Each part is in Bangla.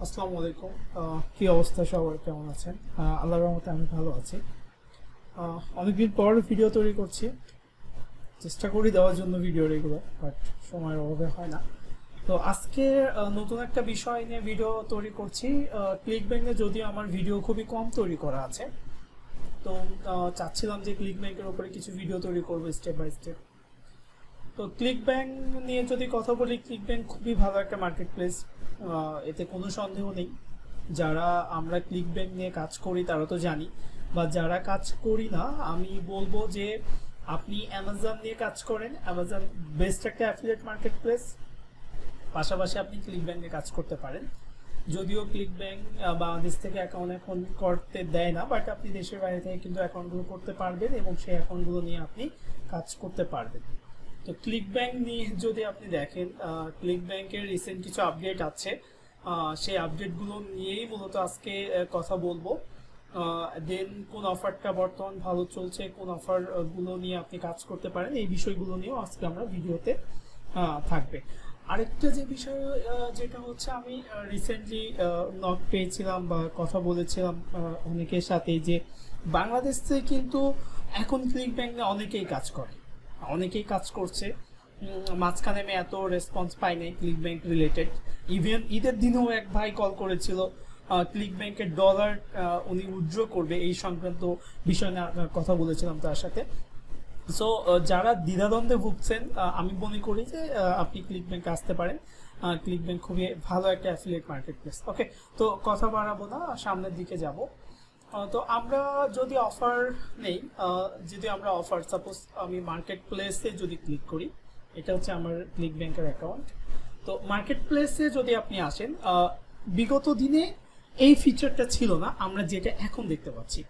আসসালামু আলাইকুম। কি অবস্থা সবার, কেমন আছেন? আল্লাহর রহমতে আমি ভালো আছি। অনেকদিন পর ভিডিও তৈরি করছি, চেষ্টা করি দেওয়ার জন্য ভিডিও রেগুলার, বাট সময়ের অভাবে হয় না। তো আজকে নতুন একটা বিষয় নিয়ে ভিডিও তৈরি করছি। ক্লিক ব্যাংকে যদিও আমার ভিডিও খুবই কম তৈরি করা আছে, তো চাচ্ছিলাম যে ক্লিক ব্যাংকের উপরে কিছু ভিডিও তৈরি করবো স্টেপ বাই স্টেপ। তো ক্লিক ব্যাংক নিয়ে যদি কথা বলি, ক্লিক ব্যাংক খুবই ভালো একটা মার্কেট প্লেস, এতে কোনো সন্দেহ নেই। যারা আমরা ক্লিক ব্যাংক নিয়ে কাজ করি তারা তো জানি, বা যারা কাজ করি না আমি বলবো যে আপনি অ্যামাজন নিয়ে কাজ করেন, অ্যামাজন বেস্ট একটা অ্যাফিলিয়েট মার্কেট প্লেস। পাশাপাশি আপনি ক্লিক ব্যাংক নিয়ে কাজ করতে পারেন। যদিও ক্লিক ব্যাংক বাংলাদেশ থেকে অ্যাকাউন্ট এখন করতে দেয় না, বাট আপনি দেশের বাইরে থেকে কিন্তু অ্যাকাউন্টগুলো করতে পারবেন এবং সেই অ্যাকাউন্টগুলো নিয়ে আপনি কাজ করতে পারবেন। তো ক্লিক ব্যাংক নিয়ে যদি আপনি দেখেন, ক্লিক ব্যাংকের রিসেন্ট কিছু আপডেট আছে, সেই আপডেটগুলো নিয়েই মূলত আজকে কথা বলবো। দেন কোন অফারটা বর্তমান ভালো চলছে, কোন অফারগুলো নিয়ে আপনি কাজ করতে পারেন, এই বিষয়গুলো নিয়েও আজকে আমরা ভিডিওতে থাকবে। আরেকটা যে বিষয় যেটা হচ্ছে, আমি রিসেন্টলি নক পেয়েছিলাম বা কথা বলেছিলাম অনেকের সাথে, যে বাংলাদেশে কিন্তু এখন ক্লিক ব্যাংকে অনেকেই কাজ করে, অনেকেই কাজ করছে। মাঝখানে আমি এত রেসপন্স পাই নাই ক্লিক ব্যাংক রিলেটেড। ইভেন ঈদের দিনেও এক ভাই কল করেছিল, ক্লিক ব্যাংকের ডলার উনি উইথড্র করবে, এই সংক্রান্ত বিষয় নিয়ে কথা বলেছিলাম তার সাথে। সো যারা দ্বিধাদ্বন্দ্বে ভুগছেন, আমি মনে করি যে আপনি ক্লিক ব্যাংকে আসতে পারেন। ক্লিক ব্যাংক খুবই ভালো একটা অ্যাফিলিয়েট মার্কেট প্লেস। ওকে, তো কথা বাড়াবো না, সামনের দিকে যাব। তো আমরা যদি অফার নেই, যদি আমরা অফার সাপোজ আমি মার্কেট প্লেসে যদি ক্লিক করি, এটা হচ্ছে আমার ক্লিক ব্যাংকের অ্যাকাউন্ট। তো মার্কেট প্লেসে যদি আপনি আসেন, বিগত দিনে এই ফিচারটা ছিল না, আমরা যেটা এখন দেখতে পাচ্ছি।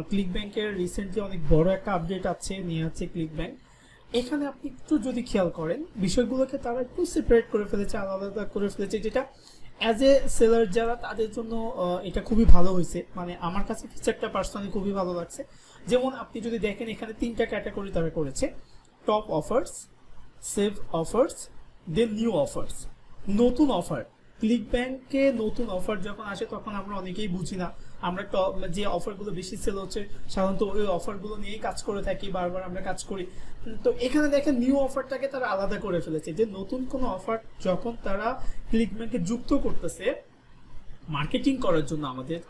ক্লিক ব্যাংকের রিসেন্টলি অনেক বড় একটা আপডেট আছে, নিয়ে আছে ক্লিক ব্যাংক। এখানে আপনি একটু যদি খেয়াল করেন, বিষয়গুলোকে তারা একটু সেপারেট করে ফেলেছে, আলাদা করে ফেলেছে, যেটা অ্যাজ এ সেলার যারা তাদের জন্য এটা খুবই ভালো হয়েছে। মানে আমার কাছে ফিচারটা পার্সোনালি খুবই ভালো লাগছে। যেমন আপনি যদি দেখেন, এখানে 3টা ক্যাটাগরি তারা করেছে: টপ অফার্স, সেভ অফার্স, দেন নিউ অফার্স। নতুন অফার, ক্লিক ব্যাংকে নতুন অফার যখন আসে তখন আমরা অনেকেই বুঝি না, আমরা যে অফারগুলো বেশি সেল হচ্ছে সাধারণত ওই অফারগুলো নিয়েই কাজ করে থাকি, বারবার আমরা কাজ করি। তো এখানে দেখেন নিউ অফারটাকে তারা আলাদা করে ফেলেছে, যে নতুন কোনো অফার যখন তারা ক্লিক ব্যাংকে যুক্ত করতেছে মার্কেটিং করার জন্য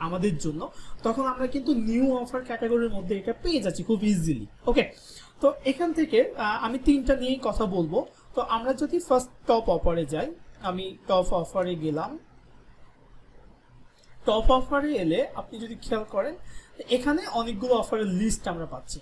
আমাদের জন্য, তখন আমরা কিন্তু নিউ অফার ক্যাটাগরির মধ্যে এটা পেয়ে যাচ্ছি খুব ইজিলি। ওকে, তো এখান থেকে আমি 3টা নিয়েই কথা বলবো। তো আমরা যদি ফার্স্ট টপ অফারে যাই, আমি টপ অফারে গেলাম। টপ অফারে এলে আপনি যদি খেয়াল করেন, এখানে অনেকগুলো অফারের লিস্ট আমরা পাচ্ছি।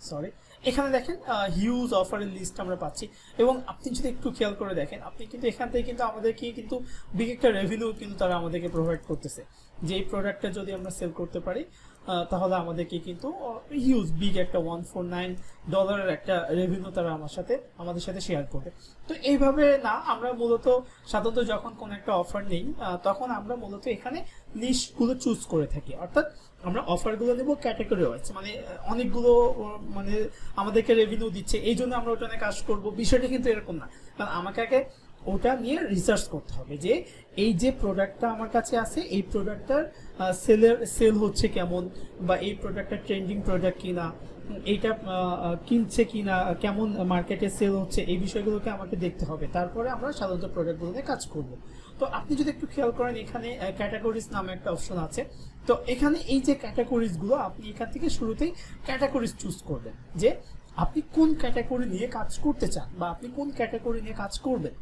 সরি, এখানে দেখেন হিউজ অফারের লিস্ট আমরা পাচ্ছি। এবং আপনি যদি একটু খেয়াল করে দেখেন, আপনি কিন্তু এখান থেকে কিন্তু আমাদেরকে কিন্তু বিগ একটা রেভিনিউ কিন্তু তারা আমাদেরকে প্রোভাইড করতেছে, যে এই প্রোডাক্টটা যদি আমরা সেল করতে পারি তাহলে আমাদেরকে কিন্তু হিউজ বিগ একটা $149 একটা রেভিনিউ তারা আমাদের সাথে শেয়ার করবে। তো এইভাবে না, আমরা মূলত সাধারণত যখন কোনো একটা অফার নেই তখন আমরা মূলত এখানে নিশগুলো চুজ করে থাকি, অর্থাৎ আমরা অফারগুলো নেব ক্যাটাগরি ওয়াইজ, মানে অনেকগুলো মানে আমাদেরকে রেভিনিউ দিচ্ছে এই জন্য আমরা ওটা নিয়ে কাজ করবো, বিষয়টা কিন্তু এরকম না। কারণ আমাকে আগে ওটা নিয়ে রিসার্চ করতে হবে, যে এই যে প্রোডাক্টটা আমার কাছে আছে এই প্রোডাক্টটার সেল হচ্ছে কেমন, বা এই প্রোডাক্টটা ট্রেন্ডিং প্রোডাক্ট কিনা, এইটা কিনছে কিনা, কেমন মার্কেটে সেল হচ্ছে, এই বিষয়গুলোকে আমাকে দেখতে হবে। তারপরে আমরা সাধারণত প্রোডাক্টগুলো নিয়ে কাজ করব। তো আপনি যদি একটু খেয়াল করেন, এখানে ক্যাটাগরিজ নামে একটা অপশন আছে। তো এখানে এই যে ক্যাটাগরিজগুলো, আপনি এখান থেকে শুরুতেই ক্যাটাগরিজ চুজ করবেন, যে আপনি কোন ক্যাটাগরি নিয়ে কাজ করতে চান বা আপনি কোন ক্যাটাগরি নিয়ে কাজ করবেন।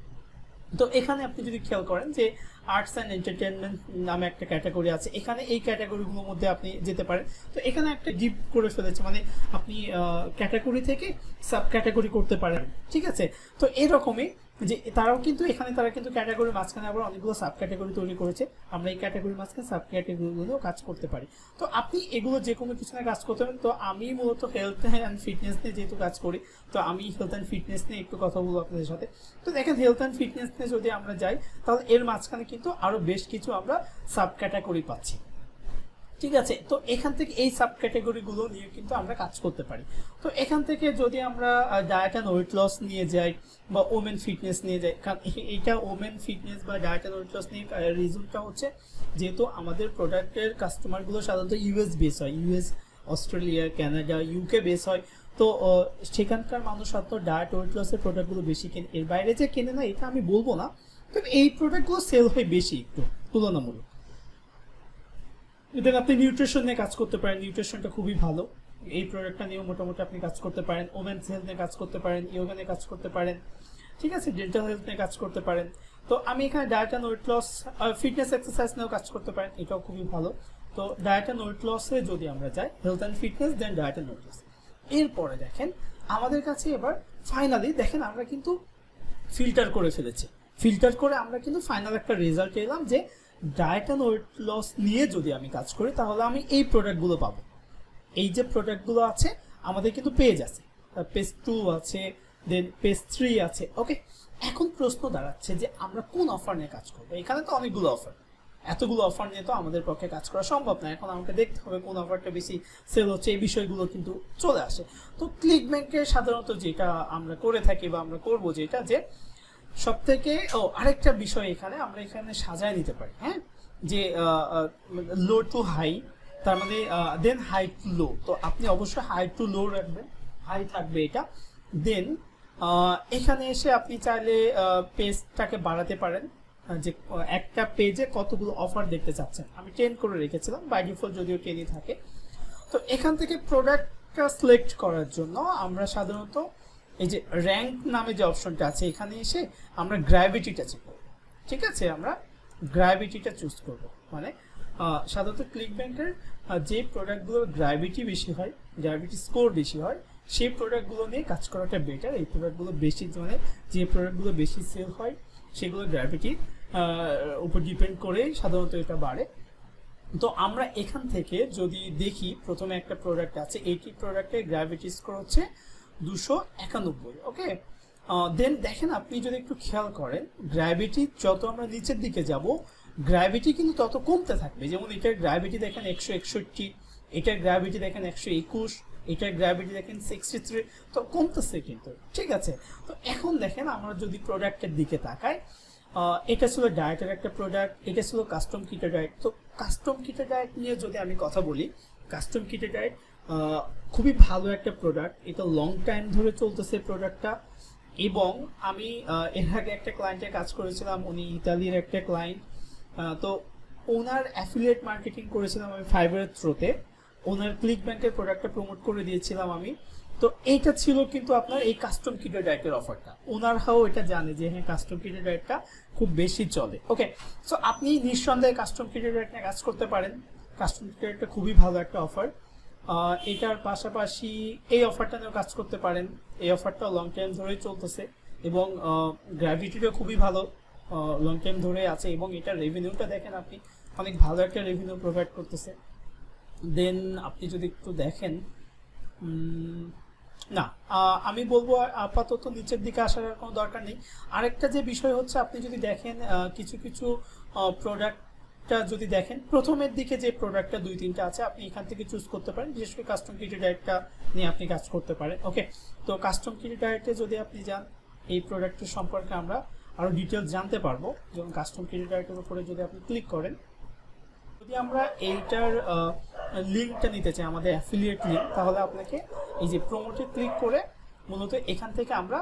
তো এখানে আপনি যদি খেয়াল করেন যে আর্টস অ্যান্ড এন্টারটেনমেন্ট নামে একটা ক্যাটাগরি আছে, এখানে এই ক্যাটাগরিগুলোর মধ্যে আপনি যেতে পারেন। তো এখানে একটা গিফট করে ফেলেছে, মানে আপনি ক্যাটাগরি থেকে সাব ক্যাটাগরি করতে পারেন, ঠিক আছে। তো এরকমই যে তারা কিন্তু ক্যাটাগরির মাঝখানে আবার অনেকগুলো সাব ক্যাটাগরি তৈরি করেছে, আমরা এই ক্যাটাগরির মাঝখানে সাব ক্যাটাগরিগুলোও কাজ করতে পারি। তো আপনি এগুলো যে কোনো কিছু নিয়ে কাজ করতে পারেন। তো আমি মূলত হেলথ অ্যান্ড ফিটনেস নিয়ে যেহেতু কাজ করি, তো আমি হেলথ অ্যান্ড ফিটনেস নিয়ে একটু কথা বলবো আপনাদের সাথে। তো দেখেন, হেলথ অ্যান্ড ফিটনেস নিয়ে যদি আমরা যাই তাহলে এর মাঝখানে কিন্তু আরো বেশ কিছু আমরা সাব ক্যাটাগরি পাচ্ছি। ঠিক আছে। তো এখান থেকে এই সাব ক্যাটাগরিগুলো নিয়ে কিন্তু আমরা কাজ করতে পারি। তো এখান থেকে যদি আমরা ডায়েট অ্যান্ড ওয়েট লস নিয়ে যাই বা ওমেন ফিটনেস নিয়ে যাই, কারণ এইটা ওমেন ফিটনেস বা ডায়েট অ্যান্ড ওয়েট লস নিয়ে রিজনটা হচ্ছে যেহেতু আমাদের প্রোডাক্টের কাস্টমারগুলো সাধারণত ইউএস বেস হয়, US, Australia, Canada, UK base হয়। তো সেখানকার মানুষ হয়তো ডায়েট ওয়েট লসের প্রোডাক্টগুলো বেশি কেনে, এর বাইরে যে কেনে না এটা আমি বলবো না, তবে এই প্রোডাক্টগুলো সেল হয় বেশি একটু তুলনামূলক। দেন আপনি নিউট্রিশন নিয়ে কাজ করতে পারেন, নিউট্রিশনটা খুবই ভালো, এই প্রোডাক্টটা নিয়েও মোটামুটি আপনি কাজ করতে পারেন। ওমেন্স হেলথ নিয়ে কাজ করতে পারেন, ইয়োগা নিয়ে কাজ করতে পারেন, ঠিক আছে, ডেন্টাল হেলথ নিয়ে কাজ করতে পারেন। তো আমি এখানে diet and weight loss, fitness exercise নিয়েও কাজ করতে পারেন, এটাও খুবই ভালো। তো ডায়েট অ্যান্ড ওয়েট লসে যদি আমরা যাই, health and fitness, then diet and weight loss. এরপরে দেখেন আমাদের কাছে এবার ফাইনালি দেখেন আমরা কিন্তু ফিল্টার করে ফেলেছি, ফিল্টার করে আমরা কিন্তু ফাইনাল একটা রেজাল্ট এলাম যে ডায়েট অ্যান্ড ওয়েট লস নিয়ে যদি আমি কাজ করি তাহলে আমি এই প্রোডাক্টগুলো পাবো। এই যে প্রোডাক্টগুলো আছে আমাদের কিন্তু পেজ আছে, পেজ 2 আছে, দেন পেজ 3 আছে। ওকে, এখন প্রশ্ন দাঁড়াচ্ছে যে আমরা কোন অফার নিয়ে কাজ করবো। এখানে তো অনেকগুলো অফার, এতগুলো অফার নিয়ে তো আমাদের পক্ষে কাজ করা সম্ভব না। এখন আমাকে দেখতে হবে কোন অফারটা বেশি সেল হচ্ছে, এই বিষয়গুলো কিন্তু চলে আসে। তো ক্লিকব্যাংকে সাধারণত যেটা আমরা করে থাকি বা আমরা করবো যেটা, যে সব থেকে আরেকটা বিষয় এখানে আমরা এখানে সাজায় নিতে পারি, হ্যাঁ, যে লো টু হাই, তার মানে দেন হাই টু লো। তো আপনি অবশ্যই হাই টু লো রাখবেন, হাই থাকবে এটা। দেন এখানে এসে আপনি চাইলে পেজটাকে বাড়াতে পারেন, যে একটা পেজে কতগুলো অফার দেখতে চাচ্ছেন। আমি 10 করে রেখেছিলাম, বাই ডিফল্ট যদিও 10ই থাকে। তো এখান থেকে প্রোডাক্টটা সিলেক্ট করার জন্য আমরা সাধারণত এই যে র্যাঙ্ক নামে যে অপশনটা আছে এখানে এসে আমরা গ্র্যাভিটিটা চেক করব, ঠিক আছে, আমরা গ্র্যাভিটিটা চুজ করব। মানে সাধারণত ক্লিকব্যাংকের যে প্রোডাক্টগুলোর গ্র্যাভিটি বেশি হয়, গ্র্যাভিটি স্কোর বেশি হয়, সেই প্রোডাক্টগুলো নিয়ে কাজ করাটা বেটার। এই প্রোডাক্টগুলো বেশি, মানে যে প্রোডাক্টগুলো বেশি সেল হয় সেগুলো গ্র্যাভিটির উপর ডিপেন্ড করে সাধারণত এটা বাড়ে। তো আমরা এখান থেকে যদি দেখি প্রথমে একটা প্রোডাক্ট আছে, এইটি প্রোডাক্টের গ্র্যাভিটি স্কোর হচ্ছে 291। ওকে, দেন দেখেন আপনি যদি একটু খেয়াল করেন গ্র্যাভিটি যত আমরা নিচের দিকে যাব গ্র্যাভিটি কিন্তু তত কমতে থাকবে। যেমন এটার গ্র্যাভিটি দেখেন 161, এটার গ্র্যাভিটি দেখেন 121, এটার গ্র্যাভিটি দেখেন 63, তো কমতেছে কিন্তু, ঠিক আছে। তো এখন দেখেন আমরা যদি প্রোডাক্টের দিকে তাকাই, এটা ছিল ডায়েটের একটা প্রোডাক্ট, এটা ছিল কাস্টম কিটের ডায়েট। তো কাস্টম কিটের ডায়েট নিয়ে যদি আমি কথা বলি, কাস্টম কিটের ডায়েট খুবই ভালো একটা প্রোডাক্ট, এটা লং টাইম ধরে চলতেছে প্রোডাক্টটা। এবং আমি এর আগে একটা ক্লায়েন্টের কাজ করেছিলাম, উনি ইতালির একটা ক্লায়েন্ট। তো ওনার অ্যাফিলিয়েট মার্কেটিং করেছিলাম আমি ফাইবারের থ্রুতে, ওনার ক্লিকব্যাংকের প্রোডাক্টটা প্রমোট করে দিয়েছিলাম আমি। তো এইটা ছিল কিন্তু আপনার এই কাস্টম কিটের ডায়েটের অফারটা, ওনারাও এটা জানে যে হ্যাঁ কাস্টম কিটের ডায়েটটা খুব বেশি চলে। ওকে, সো আপনি নিঃসন্দেহে কাস্টম কিটের ডায়েট নিয়ে কাজ করতে পারেন, কাস্টম কিটের ডায়েটটা খুবই ভালো একটা অফার। এটার পাশাপাশি এই অফারটা নিয়েও কাজ করতে পারেন, এই অফারটা লং টাইম ধরেই চলতেছে এবং গ্র্যাভিটিটা খুবই ভালো, লং টাইম ধরে আছে এবং এটার রেভিনিউটা দেখেন আপনি অনেক ভালো একটা রেভিনিউ প্রোভাইড করতেছে। দেন আপনি যদি একটু দেখেন, না আমি বলবো আপাতত নিচের দিকে আসার আর কোনো দরকার নেই। আরেকটা যে বিষয় হচ্ছে আপনি যদি দেখেন কিছু কিছু প্রোডাক্টটা যদি দেখেন প্রথমের দিকে যে প্রোডাক্টটা 2-3টা আছে আপনি এখান থেকে চুজ করতে পারেন, বিশেষ করে কাস্টম কিটের ডায়েটটা নিয়ে আপনি কাজ করতে পারেন। ওকে, তো কাস্টম কিটের ডায়েটে যদি আপনি যান এই প্রোডাক্টের সম্পর্কে আমরা আরও ডিটেলস জানতে পারবো। যেমন কাস্টম কিটের ডায়েটের উপরে যদি আপনি ক্লিক করেন, যদি আমরা এইটার লিঙ্কটা নিতে চাই আমাদের অ্যাফিলিয়েট লিঙ্ক, তাহলে আপনাকে এই যে প্রমোটে ক্লিক করে মূলত এখান থেকে আমরা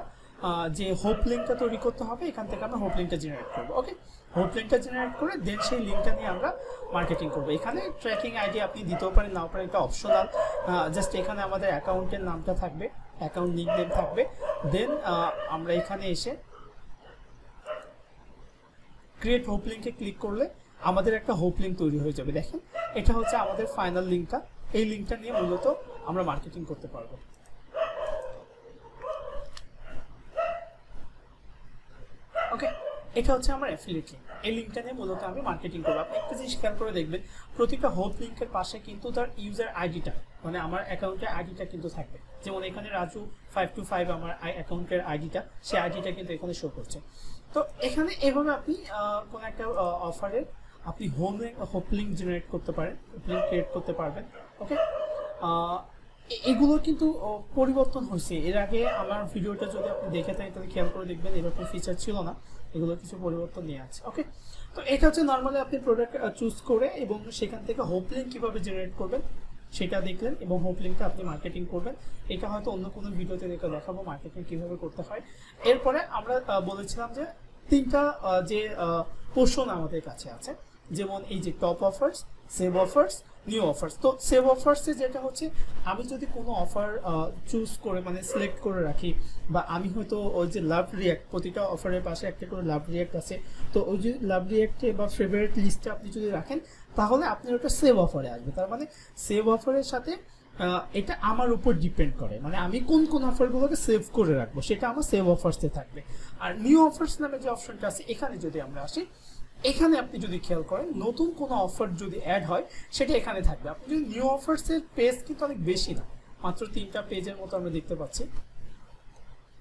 যে হোপ লিঙ্কটা তৈরি করতে হবে, এখান থেকে আমরা হোপ লিঙ্কটা জেনারেট করবো। ওকে, হোপ লিঙ্কটা জেনারেট করে দেন সেই লিঙ্কটা নিয়ে আমরা মার্কেটিং করবো। এখানে ট্র্যাকিং আইডি আপনি দিতেও পারেন, নাও পারেন, এটা অপশনাল। জাস্ট এখানে আমাদের অ্যাকাউন্টের নামটা থাকবে, অ্যাকাউন্ট লিঙ্ক নেম থাকবে। দেন আমরা এখানে এসে ক্রিয়েট হোপ লিঙ্কে ক্লিক করলে আমাদের একটা হোপ লিঙ্ক তৈরি হয়ে যাবে। দেখেন এটা হচ্ছে আমাদের ফাইনাল লিঙ্কটা, এই লিঙ্কটা নিয়ে মূলত আমরা মার্কেটিং করতে পারবো। ওকে, এটা হচ্ছে আমার অ্যাফিলিয়েট লিঙ্ক, এই লিঙ্কটা নিয়ে মূলত আমি মার্কেটিং করবো। আপনি একটা জিনিস খেয়াল করে দেখবেন প্রতিটা হোপ লিঙ্কের পাশে কিন্তু তার ইউজার আইডিটা, মানে আমার অ্যাকাউন্টের আইডিটা কিন্তু থাকবে। যেমন এখানে রাজু 525 আমার অ্যাকাউন্টের আইডিটা, সেই আইডিটা কিন্তু এখানে শো করছে। তো এখানে এভাবে আপনি কোনো একটা অফারের আপনি হোপ লিঙ্ক জেনারেট করতে পারেন, হোপ লিঙ্ক ক্রিয়েট করতে পারবেন। ওকে, এগুলো কিন্তু পরিবর্তন হয়েছে। এর আগে আমার ভিডিওটা যদি আপনি দেখে থাকেন তাহলে খেয়াল করে দেখবেন এরকম ফিচার ছিল না, এগুলো কিছু পরিবর্তন নিয়ে আছে। ওকে, তো এটা হচ্ছে নর্মালি আপনি প্রোডাক্ট চুজ করে এবং সেখান থেকে হোপ লিঙ্ক কীভাবে জেনারেট করবেন সেটা দেখলেন এবং হোপ লিঙ্কটা আপনি মার্কেটিং করবেন। এটা হয়তো অন্য কোনো ভিডিওতে দেখাবো মার্কেটিং কীভাবে করতে হয়। এরপরে আমরা বলেছিলাম যে তিনটা যে পোর্শন আমাদের কাছে আছে, যেমন এই যে top offers, save offers, new offers. তো সেভ অফার্সে যেটা হচ্ছে আমি যদি কোনো অফার চুজ করে মানে সিলেক্ট করে রাখি, বা আমি হয়তো ওই যে লাভ রিয়াক্ট, প্রতিটা অফারের পাশে একটা করে লাভ রিয়াক্ট আছে, তো ওই যে লাভ রিয়াক্টে বা ফেভারিট লিস্টে আপনি যদি রাখেন তাহলে আপনার ওটা সেভ অফারে আসবে। তার মানে সেভ অফারের সাথে এটা আমার উপর ডিপেন্ড করে, মানে আমি কোন কোন অফারগুলোকে সেভ করে রাখবো সেটা আমার সেভ অফার্সে থাকবে। আর নিউ অফার্স নামে যে অপশনটা আছে এখানে যদি আমরা আসি, এখানে আপনি যদি খেয়াল করেন নতুন কোনো অফার যদি অ্যাড হয় সেটা এখানে থাকবে। আপনি যদি নিউ অফার্সের পেজ কিন্তু অনেক বেশি না, মাত্র 3টা পেজের মতো আমরা দেখতে পাচ্ছি।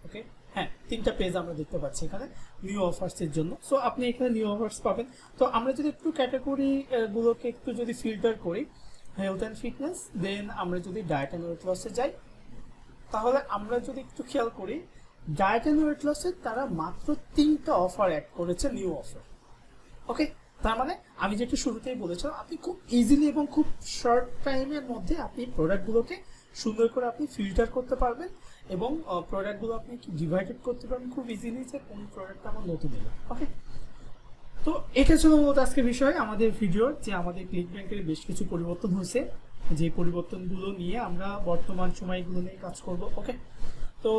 ওকে, হ্যাঁ 3টা পেজ আমরা দেখতে পাচ্ছি এখানে নিউ অফার্সের জন্য। সো আপনি এখানে নিউ অফার্স পাবেন। তো আমরা যদি একটু ক্যাটাগরি গুলোকে একটু যদি ফিল্টার করি, হেলথ অ্যান্ড ফিটনেস, দেন আমরা যদি ডায়েট অ্যান্ড ওয়েট লসে যাই, তাহলে আমরা যদি একটু খেয়াল করি ডায়েট অ্যান্ড ওয়েট লসে তারা মাত্র 3টা অফার অ্যাড করেছে, নিউ অফার। ওকে, তার মানে আমি যেটা শুরুতেই বলেছিলাম আপনি খুব ইজিলি এবং খুব শর্ট টাইমের মধ্যে আপনি প্রোডাক্টগুলোকে সুন্দর করে আপনি ফিল্টার করতে পারবেন এবং প্রোডাক্টগুলো আপনি ডিভাইডেড করতে পারবেন খুব ইজিলি যে কোন প্রোডাক্টটা আমার নতুন এলো। ওকে, তো এটা ছিল মূলত আজকের বিষয় আমাদের ভিডিওর, যে আমাদের ক্লিকব্যাংকের বেশ কিছু পরিবর্তন হয়েছে, যে পরিবর্তনগুলো নিয়ে আমরা বর্তমান সময়গুলো নিয়ে কাজ করব। ওকে, তো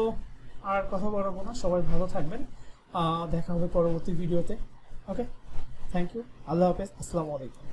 আর কথা বলবো না, সবাই ভালো থাকবেন, দেখা হবে পরবর্তী ভিডিওতে। ওকে, থ্যাংক ইউ, আল্লাহ হাফেজ, আসসালামু আলাইকুম।